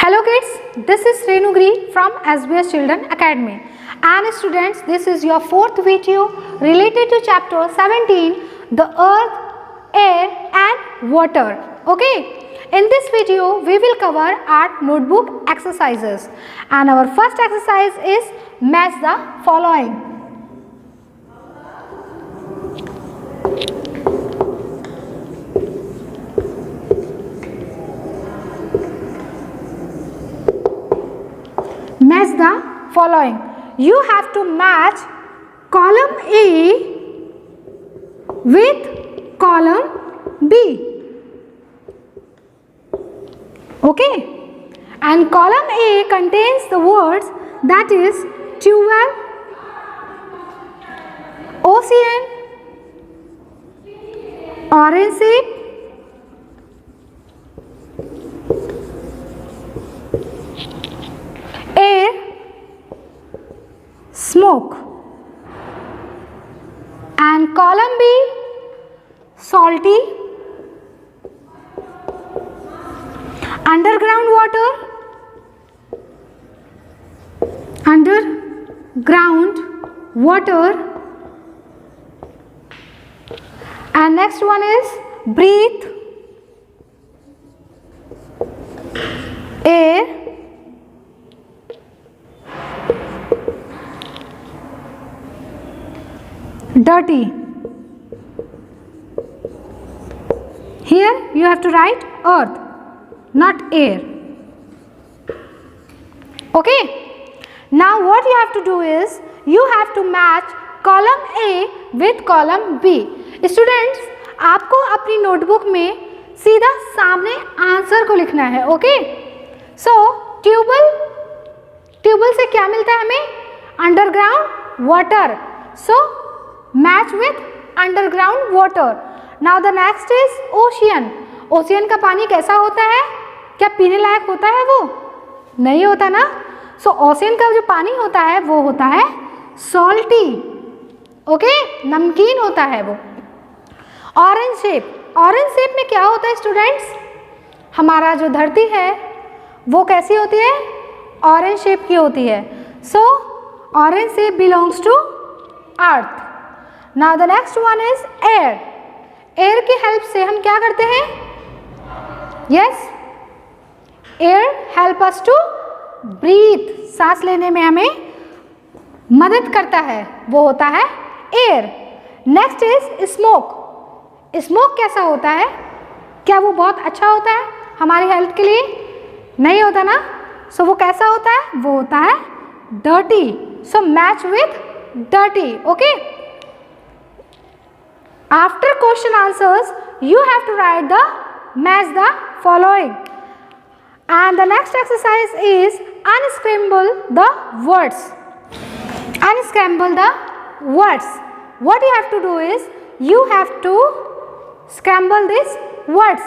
Hello kids, this is Renugri from SBS Children Academy. And students, this is your fourth video related to chapter 17, the earth, air and water. Okay, in this video we will cover our notebook exercises. And our first exercise is match the following. Match the following. You have to match column A with column B. Okay, and column A contains the words that is tube, ocean, orange shape, air, smoke, and column B salty, underground water, and next one is breathe, air, dirty. Here you have to write earth, not air. Okay, now what you have to do is you have to match column A with column B. Students, आपको अपनी notebook में सीधा सामने answer को लिखना है. Okay, सो tubewell से क्या मिलता है हमें? Underground water. So match with underground water. Now the next is ocean. Ocean का पानी कैसा होता है? क्या पीने लायक होता है? वो नहीं होता ना. सो ओशियन का जो पानी होता है वो होता है सॉल्टी. ओके, नमकीन होता है वो. ऑरेंज शेप में क्या होता है स्टूडेंट्स? हमारा जो धरती है वो कैसी होती है? ऑरेंज शेप की होती है. So orange shape belongs to earth. Now the next one is air. Air की हेल्प से हम क्या करते हैं? Yes, air help us to breathe. सांस लेने में हमें मदद करता है, वो होता है air. Next is smoke. Smoke कैसा होता है? क्या वो बहुत अच्छा होता है हमारी हेल्थ के लिए? नहीं होता ना. So वो कैसा होता है? वो होता है dirty. So match with dirty. Okay. After question answers, you have to write the match the following. And the next exercise is unscramble the words. Unscramble the words. What you have to do is you have to scramble these words.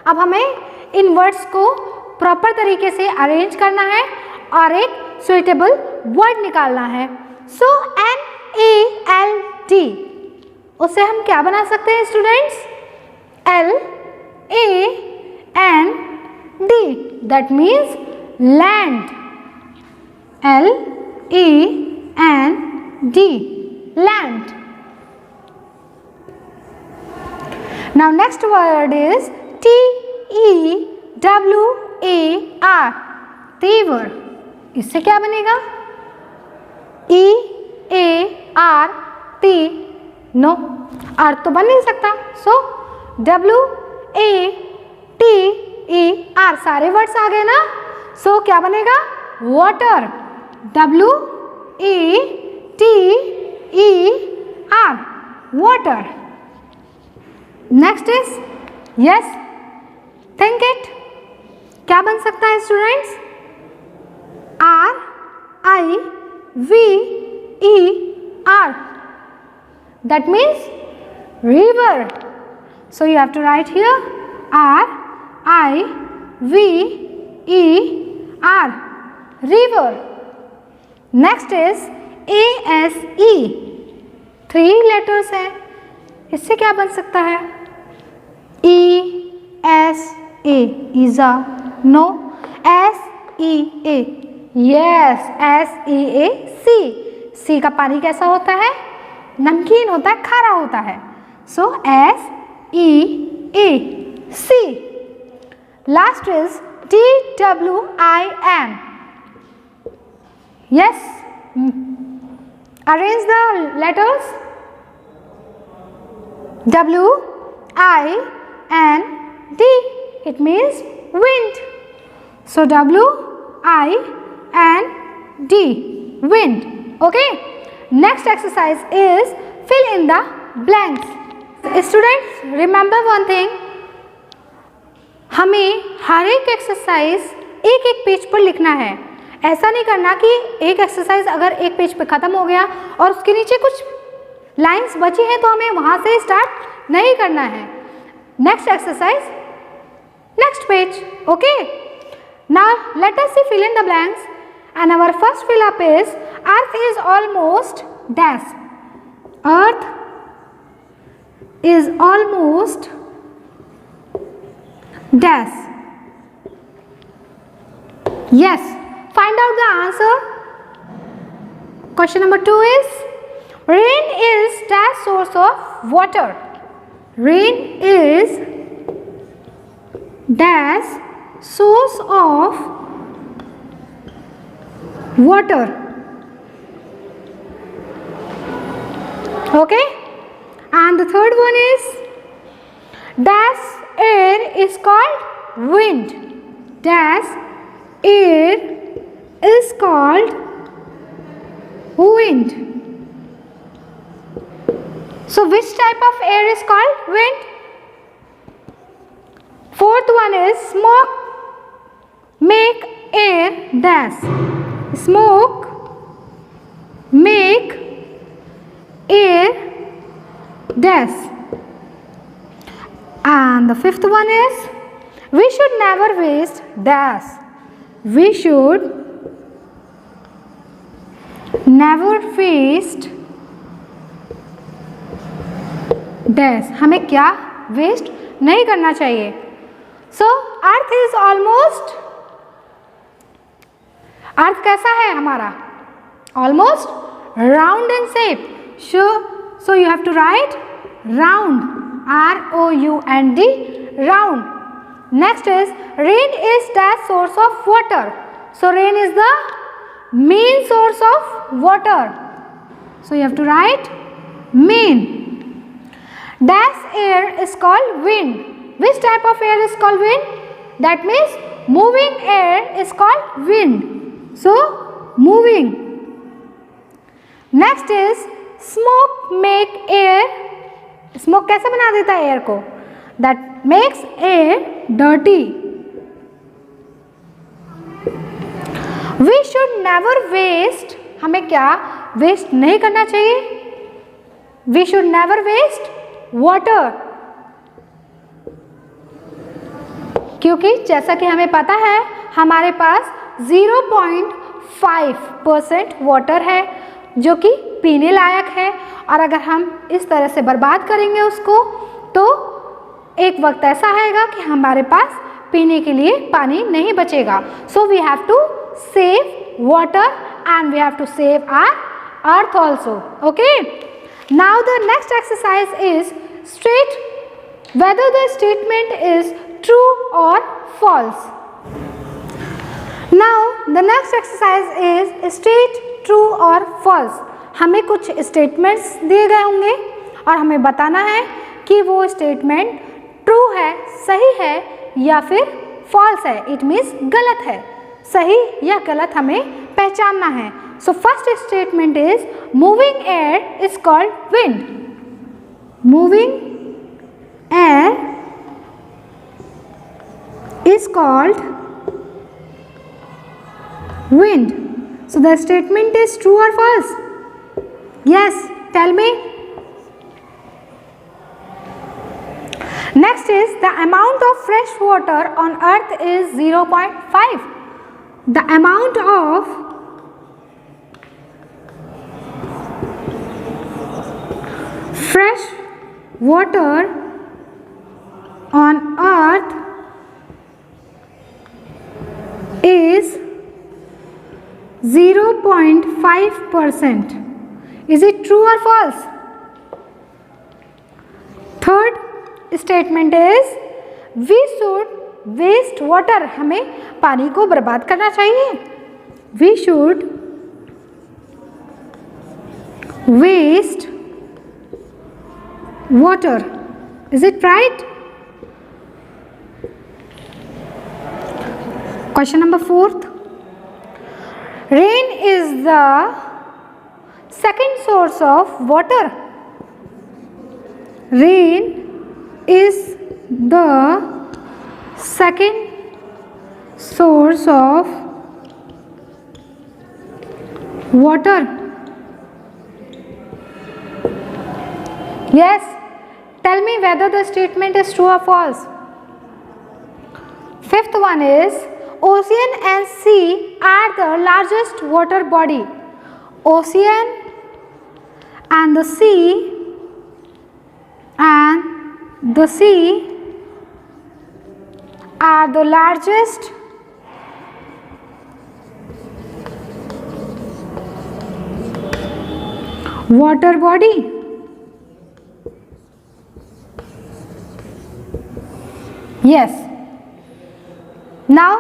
अब हमें इन words को proper तरीके से arrange करना है और एक suitable word निकालना है. So NALD, उसे हम क्या बना सकते हैं students? LAND. That means land. LAND, land. Now next word is TEWAR, तेवर. इससे क्या बनेगा? EART. नो, अर्थ तो बन नहीं सकता. सो WATER, सारे वर्ड्स आ गए ना. सो क्या बनेगा? Water. WATER, water. Next is yes, think it. क्या बन सकता है students? RIVER. That means river. So you have to write here RIVER, river. Next is ASE. 3 letters है. इससे क्या बन सकता है? ESA, ईजा. No. SEA, yes SEA, sea का पानी कैसा होता है? नमकीन होता है, खारा होता है। So SEA, sea. Last is TWIN, yes, arrange the letters. WIND, it means wind. So WIND, wind. Okay, next exercise is fill in the blanks. Students, remember one thing, हमें हर एक एक्सरसाइज एक एक पेज पर लिखना है। ऐसा नहीं करना कि एक एक्सरसाइज अगर एक पेज पे ख़त्म हो गया और उसके नीचे कुछ लाइंस बची हैं तो हमें वहाँ से स्टार्ट नहीं करना है। Next exercise, next page. Okay, now let us see fill in the blanks and our first fill up is earth is almost dash. Earth is almost dash. Yes, find out the answer. Question number 2 is, rain is dash source of water. Rain is dash source of water. Okay, and the third one is, dash air is called wind. Dash air is called wind. So which type of air is called wind? Fourth one is, smoke make air dash. Smoke make air dash. And the fifth one is, we should never waste dash. We should never waste dash. हमें क्या waste नहीं करना चाहिए। सो अर्थ is almost, अर्थ कैसा है हमारा? Almost round in shape. So you have to write round, ROUND, round. Next is, rain is dash source of water. So rain is the main source of water. So you have to write main. Dash air is called wind. Which type of air is called wind? That means moving air is called wind. So moving. Next is, smoke make air. Smoke कैसे बना देता है air को? That makes air dirty. We should never waste. हमें क्या waste नहीं करना चाहिए? We should never waste water. क्योंकि जैसा कि हमें पता है हमारे पास 0.5% वाटर है जो कि पीने लायक है, और अगर हम इस तरह से बर्बाद करेंगे उसको तो एक वक्त ऐसा आएगा कि हमारे पास पीने के लिए पानी नहीं बचेगा. So we have to save water and we have to save our earth also. Okay, now the next exercise is state whether the statement is true or false. Now the next exercise is state true or false. हमें कुछ statements दिए गए होंगे और हमें बताना है कि वो स्टेटमेंट ट्रू है, सही है या फिर फॉल्स है. इट मीन्स गलत है. सही या गलत हमें पहचानना है. So first statement is moving air is called wind. Moving air is called wind. So the statement is true or false? Yes, tell me. Next is the amount of fresh water on earth is 0.5. The amount of fresh water on earth 0.5%. Is it true or false? Third statement is we should waste water. हमें पानी को बर्बाद करना चाहिए. We should waste water. Is it right? Question number 4th. Rain is the second source of water. Rain is the second source of water. Yes. Tell me whether the statement is true or false. Fifth one is ocean and sea are the largest water body. Ocean and the sea are the largest water body. Yes. Now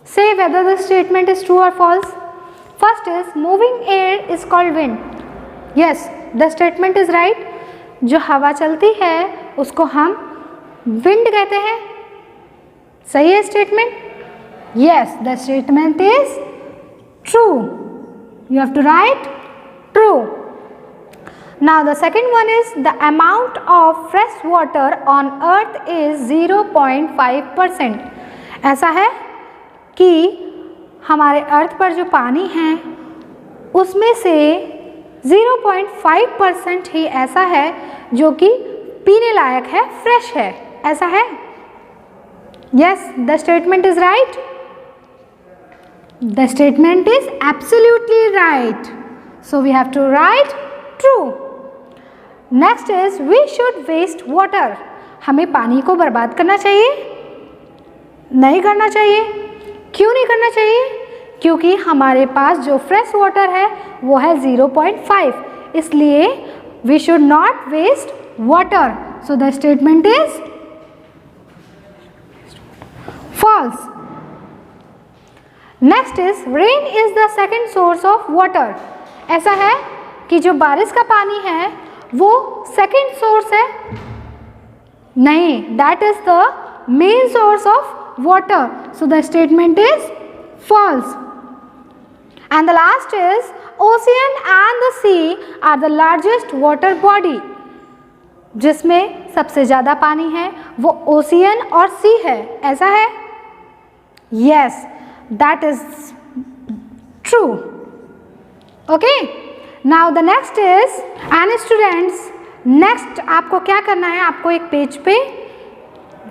say whether the statement is true or false. First is moving air is called wind. Yes, the statement is right. जो हवा चलती है उसको हम wind कहते हैं. सही है statement? Yes, the statement is true. You have to write true. Now the second one is the amount of fresh water on earth is 0.5%. ऐसा है कि हमारे अर्थ पर जो पानी है उसमें से 0.5% ही ऐसा है जो कि पीने लायक है, फ्रेश है. ऐसा है? Yes, the statement is right. The statement is absolutely right. So we have to write true. Next is we should waste water. हमें पानी को बर्बाद करना चाहिए? नहीं करना चाहिए. क्यों नहीं करना चाहिए? क्योंकि हमारे पास जो फ्रेश वाटर है वो है 0.5. इसलिए we should not waste water. So the statement is false. Next is rain is the second source of water. ऐसा है कि जो बारिश का पानी है वो सेकेंड सोर्स है? नहीं, that is the main source of water. So the statement is false. And the last is ocean and the sea are the largest water body. जिसमें सबसे ज्यादा पानी है वो ओशियन और सी है. ऐसा है? Yes, that is true. Okay. Now the next is and students, next आपको क्या करना है, आपको एक पेज पे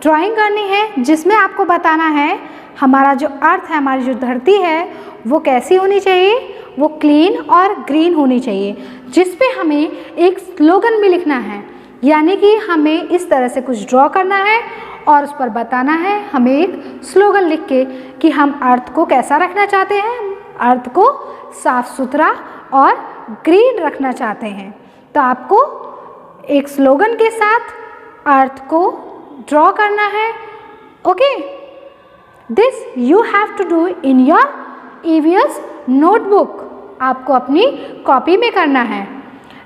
ड्राइंग करनी है जिसमें आपको बताना है हमारा जो अर्थ है, हमारी जो धरती है वो कैसी होनी चाहिए. वो क्लीन और ग्रीन होनी चाहिए. जिस पे हमें एक स्लोगन भी लिखना है, यानी कि हमें इस तरह से कुछ ड्रॉ करना है और उस पर बताना है हमें एक स्लोगन लिख के कि हम अर्थ को कैसा रखना चाहते हैं. अर्थ को साफ सुथरा और ग्रीन रखना चाहते हैं. तो आपको एक स्लोगन के साथ अर्थ को ड्रॉ करना है. Okay. This you have to do in your EVS notebook. आपको अपनी कॉपी में करना है.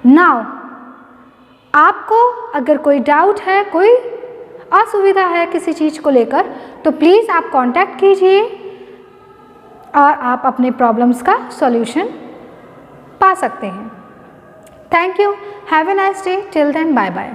नाउ आपको अगर कोई डाउट है, कोई असुविधा है किसी चीज़ को लेकर, तो प्लीज़ आप कांटेक्ट कीजिए और आप अपने प्रॉब्लम्स का सॉल्यूशन पा सकते हैं. Thank you. Have a nice day. Till then, bye bye.